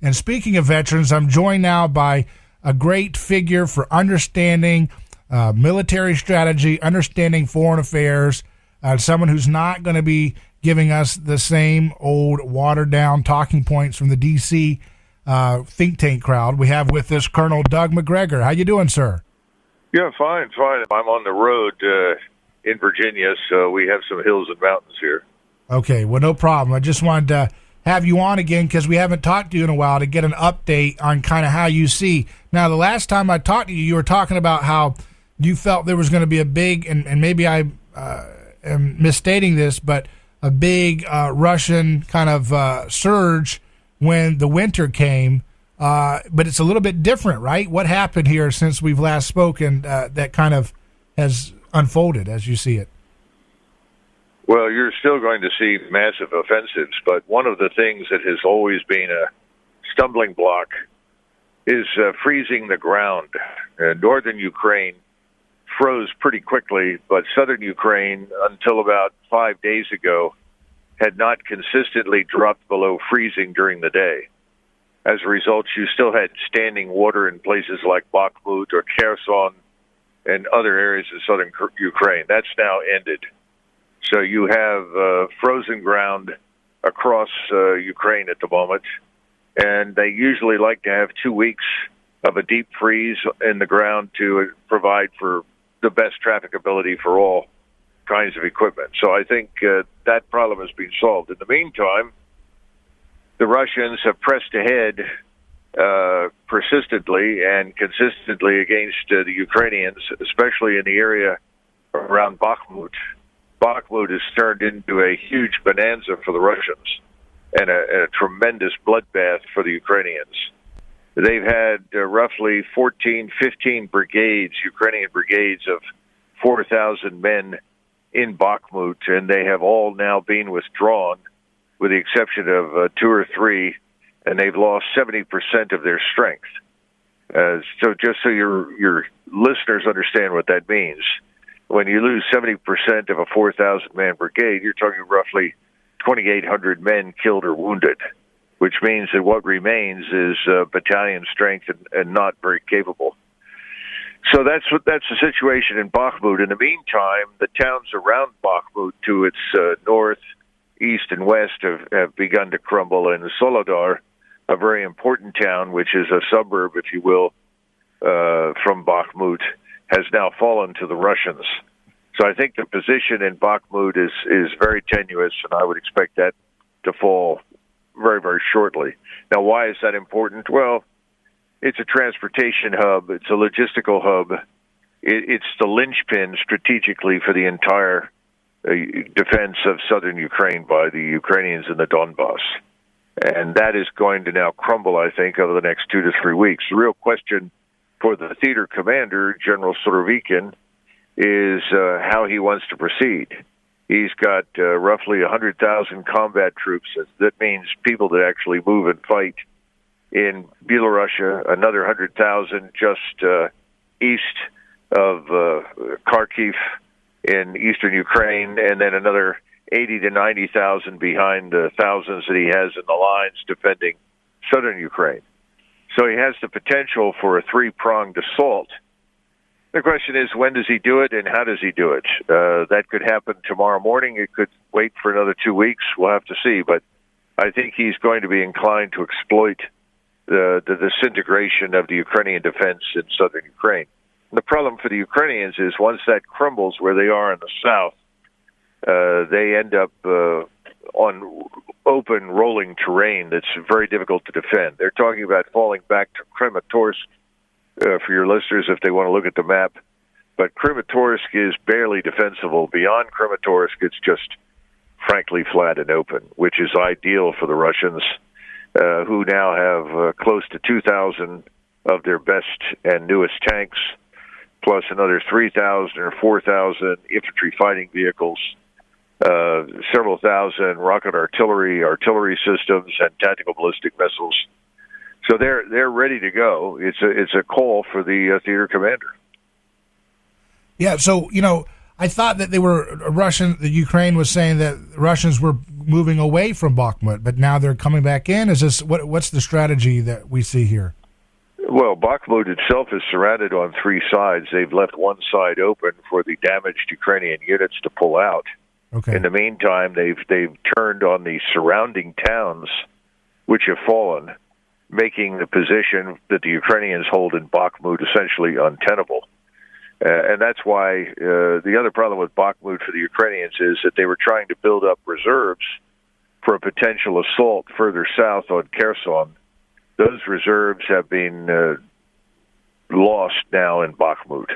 And speaking of veterans, I'm joined now by a great figure for understanding military strategy, understanding foreign affairs, someone who's not going to be giving us the same old watered-down talking points from the D.C. Think tank crowd. We have with us Colonel Doug McGregor. How you doing, sir? Yeah, fine. I'm on the road in Virginia, so we have some hills and mountains here. Okay, well, no problem. I just wanted to have you on again because we haven't talked to you in a while to get an update on kind of how you see. Now, the last time I talked to you, you were talking about how you felt there was going to be a big, and maybe I am misstating this, but a big Russian kind of surge when the winter came. But it's a little bit different, right? What happened here since we've last spoken that kind of has unfolded as you see it? Well, you're still going to see massive offensives, but one of the things that has always been a stumbling block is freezing the ground. Northern Ukraine froze pretty quickly, but southern Ukraine, until about 5 days ago, had not consistently dropped below freezing during the day. As a result, you still had standing water in places like Bakhmut or Kherson and other areas of southern Ukraine. That's now ended. So you have frozen ground across Ukraine at the moment, and they usually like to have 2 weeks of a deep freeze in the ground to provide for the best trafficability for all kinds of equipment. So I think that problem has been solved. In the meantime, the Russians have pressed ahead persistently and consistently against the Ukrainians, especially in the area around Bakhmut. Bakhmut has turned into a huge bonanza for the Russians and a tremendous bloodbath for the Ukrainians. They've had roughly 14, 15 brigades, Ukrainian brigades of 4,000 men in Bakhmut, and they have all now been withdrawn with the exception of 2 or 3, and they've lost 70% of their strength. So just so your listeners understand what that means, when you lose 70% of a 4,000-man brigade, you're talking roughly 2,800 men killed or wounded, which means that what remains is battalion strength and not very capable. So that's the situation in Bakhmut. In the meantime, the towns around Bakhmut to its north, east, and west have begun to crumble. And Soledar, a very important town, which is a suburb, if you will, from Bakhmut, has now fallen to the Russians. So I think the position in Bakhmut is very tenuous, and I would expect that to fall very, very shortly. Now, why is that important? Well, it's a transportation hub. It's a logistical hub. It's the linchpin strategically for the entire defense of southern Ukraine by the Ukrainians in the Donbass. And that is going to now crumble, I think, over the next 2 to 3 weeks. The real question for the theater commander, General Surovikin, is how he wants to proceed. He's got roughly 100,000 combat troops. That means people that actually move and fight in Belarusia, another 100,000 just east of Kharkiv in eastern Ukraine, and then another 80 to 90,000 behind the thousands that he has in the lines defending southern Ukraine. So he has the potential for a three-pronged assault. The question is, when does he do it and how does he do it? That could happen tomorrow morning. It could wait for another 2 weeks. We'll have to see. But I think he's going to be inclined to exploit the disintegration of the Ukrainian defense in southern Ukraine. And the problem for the Ukrainians is once that crumbles where they are in the south, they end up on open, rolling terrain that's very difficult to defend. They're talking about falling back to Kramatorsk, for your listeners if they want to look at the map. But Kramatorsk is barely defensible. Beyond Kramatorsk, it's just frankly flat and open, which is ideal for the Russians, who now have close to 2,000 of their best and newest tanks, plus another 3,000 or 4,000 infantry fighting vehicles, several thousand rocket artillery systems, and tactical ballistic missiles. So they're ready to go. It's a call for the theater commander. Yeah, so, I thought that the Ukraine was saying that Russians were moving away from Bakhmut, but now they're coming back in. What's the strategy that we see here? Well, Bakhmut itself is surrounded on three sides. They've left one side open for the damaged Ukrainian units to pull out. Okay. In the meantime, they've turned on the surrounding towns, which have fallen, making the position that the Ukrainians hold in Bakhmut essentially untenable. And that's why the other problem with Bakhmut for the Ukrainians is that they were trying to build up reserves for a potential assault further south on Kherson. Those reserves have been lost now in Bakhmut.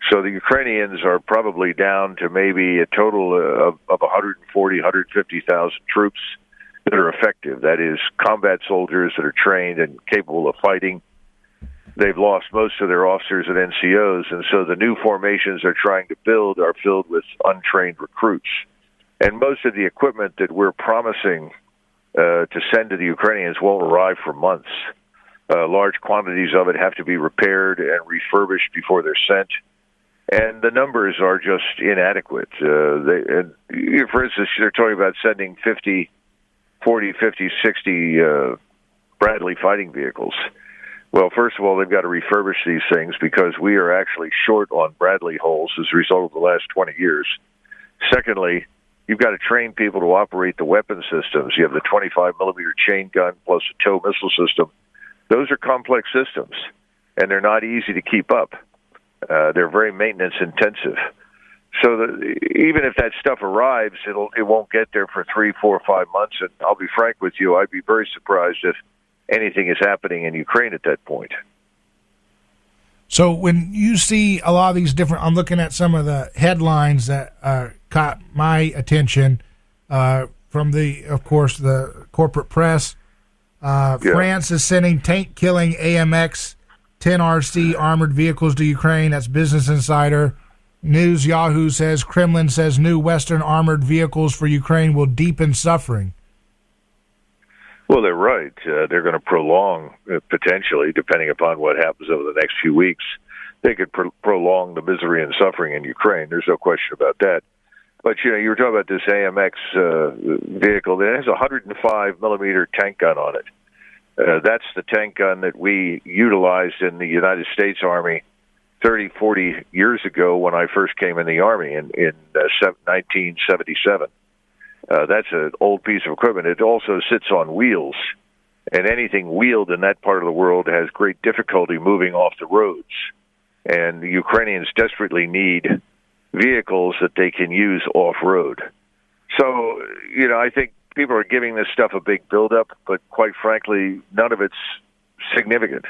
So the Ukrainians are probably down to maybe a total of 140, 150,000 troops that are effective. That is, combat soldiers that are trained and capable of fighting. They've lost most of their officers and NCOs, and so the new formations they're trying to build are filled with untrained recruits. And most of the equipment that we're promising to send to the Ukrainians won't arrive for months. Large quantities of it have to be repaired and refurbished before they're sent. And the numbers are just inadequate. For instance, they're talking about sending 40, 50, 60 Bradley fighting vehicles. Well, first of all, they've got to refurbish these things because we are actually short on Bradley holes as a result of the last 20 years. Secondly, you've got to train people to operate the weapon systems. You have the 25-millimeter chain gun plus a tow missile system. Those are complex systems, and they're not easy to keep up. They're very maintenance-intensive. So even if that stuff arrives, it won't get there for 3, 4, 5 months. And I'll be frank with you, I'd be very surprised if anything is happening in Ukraine at that point. So when you see a lot of these different, I'm looking at some of the headlines that caught my attention from of course, the corporate press. France is sending tank-killing AMX 10RC armored vehicles to Ukraine. That's Business Insider. News Yahoo says Kremlin says new Western armored vehicles for Ukraine will deepen suffering. Well, they're right. They're going to prolong, potentially, depending upon what happens over the next few weeks. They could prolong the misery and suffering in Ukraine. There's no question about that. But, you were talking about this AMX vehicle that has a 105-millimeter tank gun on it. That's the tank gun that we utilized in the United States Army 30, 40 years ago when I first came in the Army in 1977. That's an old piece of equipment. It also sits on wheels, and anything wheeled in that part of the world has great difficulty moving off the roads. And the Ukrainians desperately need vehicles that they can use off-road. So, I think people are giving this stuff a big buildup, but quite frankly, none of it's significant.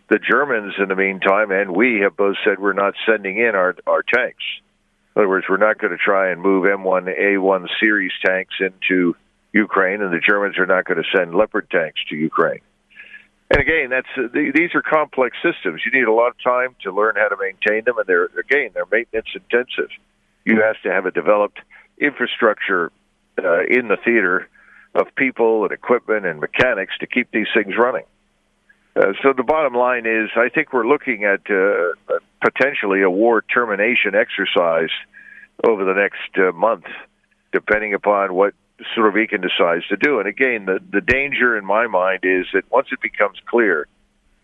The Germans, in the meantime, and we have both said we're not sending in our tanks. In other words, we're not going to try and move M1A1 series tanks into Ukraine, and the Germans are not going to send Leopard tanks to Ukraine. And again, these are complex systems. You need a lot of time to learn how to maintain them, and they're maintenance intensive. You have to have a developed infrastructure in the theater of people and equipment and mechanics to keep these things running. So the bottom line is, I think we're looking at potentially a war termination exercise over the next month, depending upon what Surovikin decides to do. And again, the danger in my mind is that once it becomes clear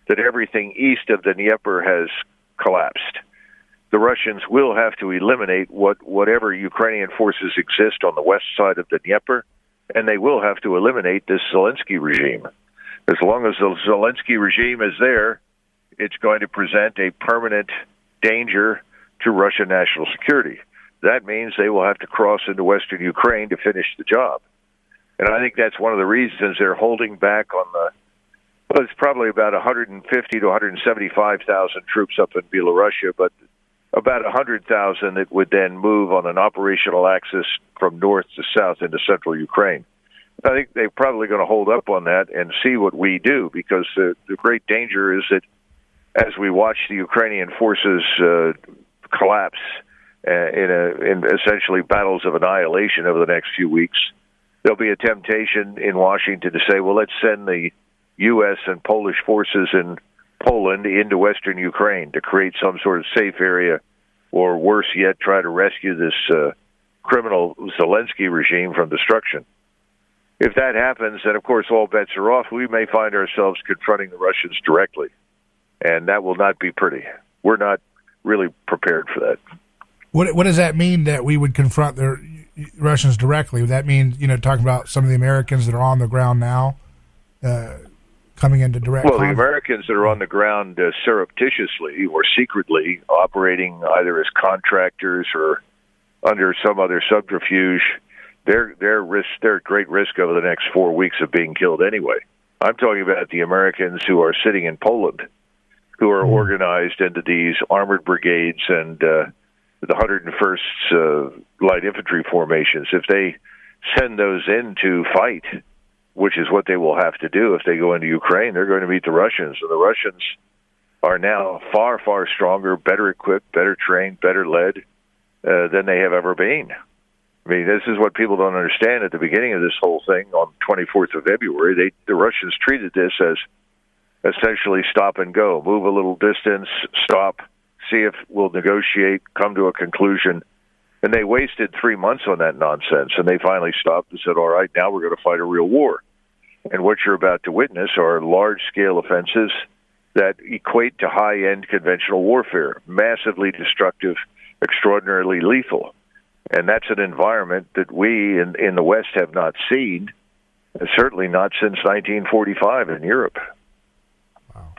that everything east of the Dnieper has collapsed, the Russians will have to eliminate whatever Ukrainian forces exist on the west side of the Dnieper, and they will have to eliminate this Zelensky regime. As long as the Zelensky regime is there, it's going to present a permanent danger to Russian national security. That means they will have to cross into western Ukraine to finish the job. And I think that's one of the reasons they're holding back on it's probably about 150 to 175,000 troops up in Belarusia, but about 100,000 that would then move on an operational axis from north to south into central Ukraine. I think they're probably going to hold up on that and see what we do, because the great danger is that as we watch the Ukrainian forces collapse in essentially battles of annihilation over the next few weeks, there'll be a temptation in Washington to say, well, let's send the U.S. and Polish forces in Poland into western Ukraine to create some sort of safe area or worse yet, try to rescue this criminal Zelensky regime from destruction. If that happens, then of course all bets are off. We may find ourselves confronting the Russians directly, and that will not be pretty. We're not really prepared for that. What does that mean, that we would confront the Russians directly? Would that mean, talking about some of the Americans that are on the ground now, coming into direct Well, conflict? the Americans that are on the ground surreptitiously or secretly operating either as contractors or under some other subterfuge, they're at great risk over the next 4 weeks of being killed anyway. I'm talking about the Americans who are sitting in Poland, who are organized into these armored brigades and the 101st Light Infantry formations. If they send those in to fight, which is what they will have to do if they go into Ukraine, they're going to meet the Russians. And the Russians are now far, far stronger, better equipped, better trained, better led than they have ever been. I mean, this is what people don't understand. At the beginning of this whole thing, on 24th of February, the Russians treated this as essentially stop and go, move a little distance, stop, see if we'll negotiate, come to a conclusion. And they wasted 3 months on that nonsense, and they finally stopped and said, all right, now we're going to fight a real war. And what you're about to witness are large-scale offensives that equate to high-end conventional warfare, massively destructive, extraordinarily lethal. And that's an environment that we in the West have not seen, certainly not since 1945 in Europe. Wow.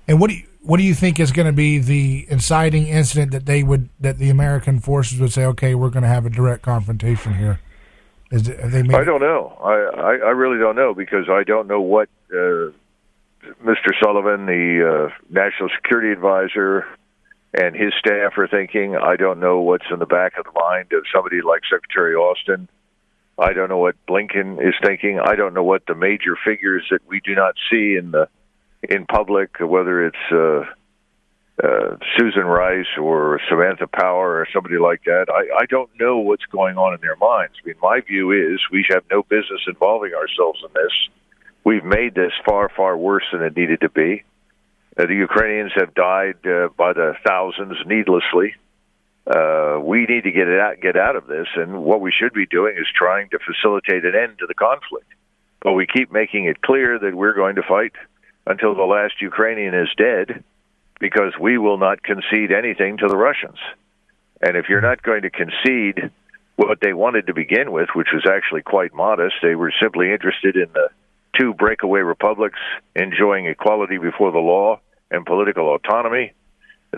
And what do you think is going to be the inciting incident that the American forces would say, okay, we're going to have a direct confrontation here? I don't know. I really don't know, because I don't know what Mr. Sullivan, the National Security Advisor, and his staff are thinking. I don't know what's in the back of the mind of somebody like Secretary Austin. I don't know what Blinken is thinking. I don't know what the major figures that we do not see in public, whether it's Susan Rice or Samantha Power or somebody like that. I don't know what's going on in their minds. I mean, my view is we have no business involving ourselves in this. We've made this far, far worse than it needed to be. The Ukrainians have died by the thousands needlessly. We need to get out of this, and what we should be doing is trying to facilitate an end to the conflict. But we keep making it clear that we're going to fight until the last Ukrainian is dead, because we will not concede anything to the Russians. And if you're not going to concede what they wanted to begin with, which was actually quite modest, they were simply interested in the two breakaway republics enjoying equality before the law and political autonomy.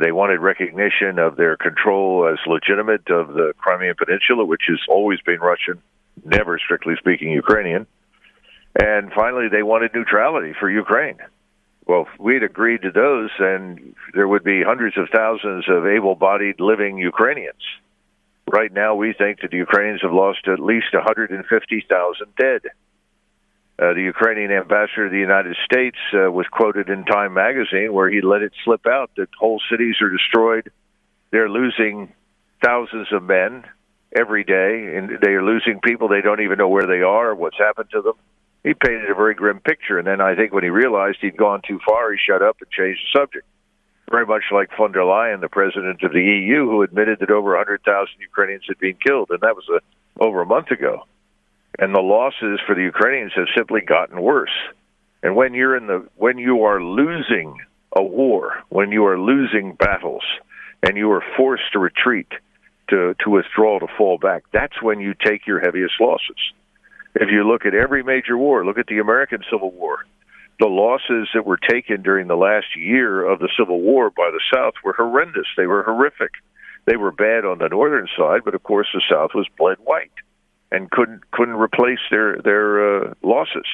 They wanted recognition of their control as legitimate of the Crimean Peninsula, which has always been Russian, never, strictly speaking, Ukrainian. And finally, they wanted neutrality for Ukraine. Well, if we'd agreed to those, then there would be hundreds of thousands of able-bodied living Ukrainians. Right now, we think that the Ukrainians have lost at least 150,000 dead. The Ukrainian ambassador to the United States was quoted in Time magazine where he let it slip out that whole cities are destroyed. They're losing thousands of men every day, and they are losing people. They don't even know where they are or what's happened to them. He painted a very grim picture, and then I think when he realized he'd gone too far, he shut up and changed the subject. Very much like von der Leyen, the president of the EU, who admitted that over 100,000 Ukrainians had been killed, and that was over a month ago. And the losses for the Ukrainians have simply gotten worse. And when you are losing a war, when you are losing battles, and you are forced to retreat, to withdraw, to fall back, that's when you take your heaviest losses. If you look at every major war, look at the American Civil War, the losses that were taken during the last year of the Civil War by the South were horrendous. They were horrific. They were bad on the northern side, but of course the South was bled white and couldn't replace their losses.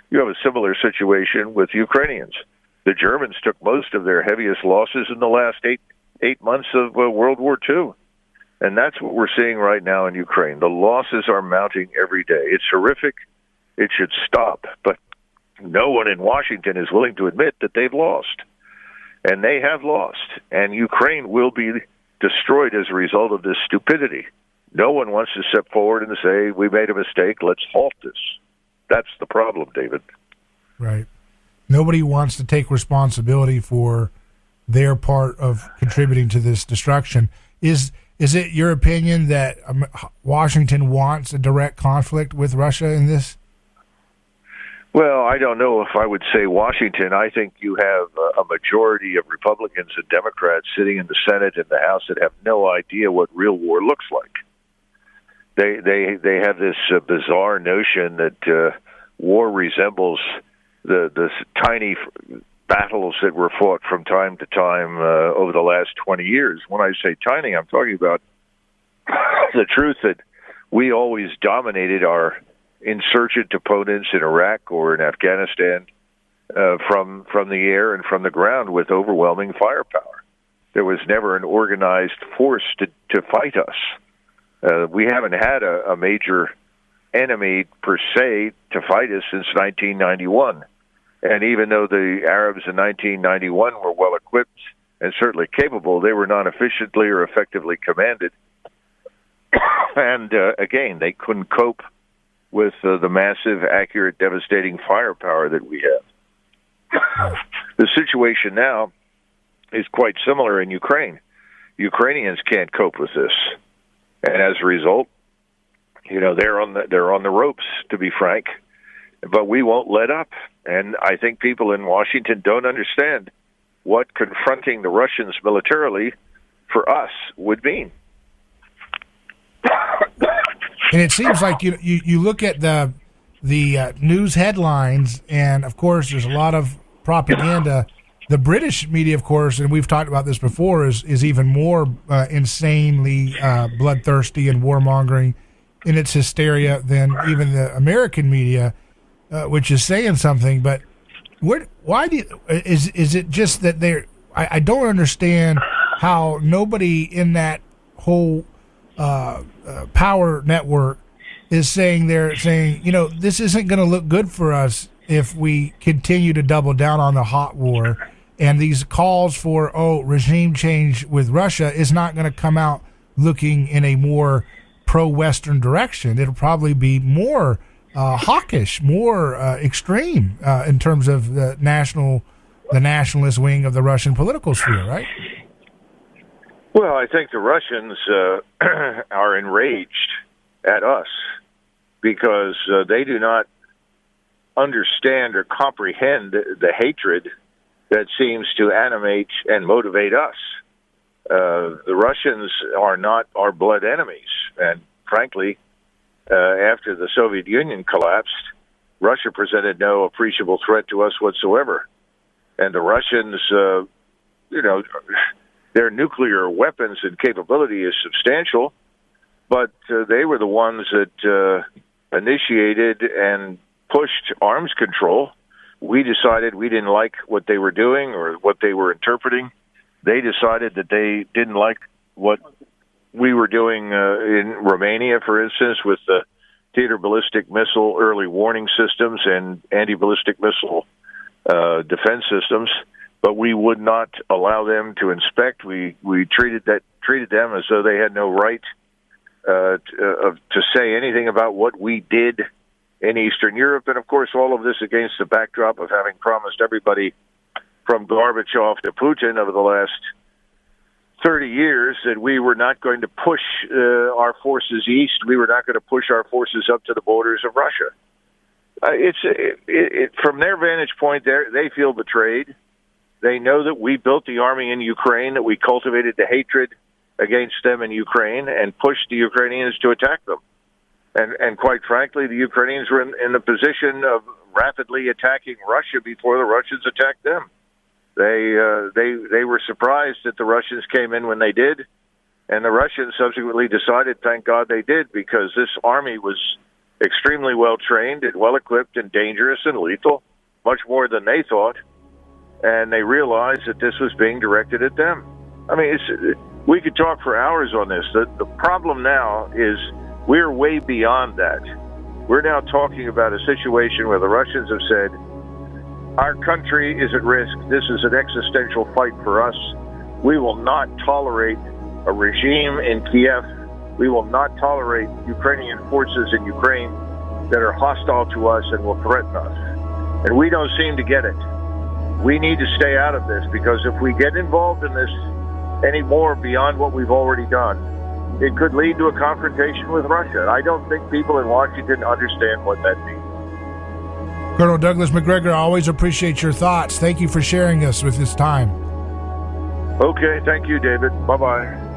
You have a similar situation with Ukrainians. The Germans took most of their heaviest losses in the last eight months of World War II. And that's what we're seeing right now in Ukraine. The losses are mounting every day. It's horrific. It should stop. But no one in Washington is willing to admit that they've lost. And they have lost. And Ukraine will be destroyed as a result of this stupidity. No one wants to step forward and say, we made a mistake, let's halt this. That's the problem, David. Right. Nobody wants to take responsibility for they're part of contributing to this destruction. Is it your opinion that Washington wants a direct conflict with Russia in this? Well, I don't know if I would say Washington. I think you have a majority of Republicans and Democrats sitting in the Senate and the House that have no idea what real war looks like. They have this bizarre notion that war resembles the tiny battles that were fought from time to time over the last 20 years. When I say tiny, I'm talking about the truth that we always dominated our insurgent opponents in Iraq or in Afghanistan from the air and from the ground with overwhelming firepower. There was never an organized force to fight us. We haven't had a major enemy per se to fight us since 1991. And even though the Arabs in 1991 were well equipped and certainly capable, they were not efficiently or effectively commanded. And again, they couldn't cope with the massive, accurate, devastating firepower that we have. The situation now is quite similar in Ukraine. Ukrainians can't cope with this, and as a result, they're on the ropes, to be frank. But we won't let up, and I think people in Washington don't understand what confronting the Russians militarily for us would mean. And it seems like you look at the news headlines, and of course there's a lot of propaganda. The British media, of course, and we've talked about this before, is even more insanely bloodthirsty and warmongering in its hysteria than even the American media, which is saying something. But is it just that they're? I don't understand how nobody in that whole power network is saying this isn't going to look good for us if we continue to double down on the hot war, and these calls for regime change with Russia is not going to come out looking in a more pro-Western direction. It'll probably be more hawkish, more extreme in terms of the nationalist wing of the Russian political sphere, right? Well, I think the Russians are enraged at us because they do not understand or comprehend the hatred that seems to animate and motivate us. The Russians are not our blood enemies, and frankly, after the Soviet Union collapsed, Russia presented no appreciable threat to us whatsoever. And the Russians, their nuclear weapons and capability is substantial, but they were the ones that initiated and pushed arms control. We decided we didn't like what they were doing or what they were interpreting. They decided that they didn't like what we were doing in Romania, for instance, with the theater ballistic missile early warning systems and anti-ballistic missile defense systems. But we would not allow them to inspect. We treated them as though they had no right to say anything about what we did in Eastern Europe. And of course, all of this against the backdrop of having promised everybody from Gorbachev to Putin over the last 30 years that we were not going to push our forces east. We were not going to push our forces up to the borders of Russia. From their vantage point, they feel betrayed. They know that we built the army in Ukraine, that we cultivated the hatred against them in Ukraine and pushed the Ukrainians to attack them. And quite frankly, the Ukrainians were in the position of rapidly attacking Russia before the Russians attacked them. They were surprised that the Russians came in when they did, and the Russians subsequently decided, thank God they did, because this army was extremely well trained and well equipped and dangerous and lethal, much more than they thought. And they realized that this was being directed at them. I mean, we could talk for hours on this. The problem now is we're way beyond that. We're now talking about a situation where the Russians have said, our country is at risk. This is an existential fight for us. We will not tolerate a regime in Kiev. We will not tolerate Ukrainian forces in Ukraine that are hostile to us and will threaten us. And we don't seem to get it. we need to stay out of this, because if we get involved in this any more beyond what we've already done, it could lead to a confrontation with Russia. I don't think people in Washington understand what that means. Colonel Douglas McGregor, I always appreciate your thoughts. Thank you for sharing us with this time. Okay, thank you, David. Bye-bye.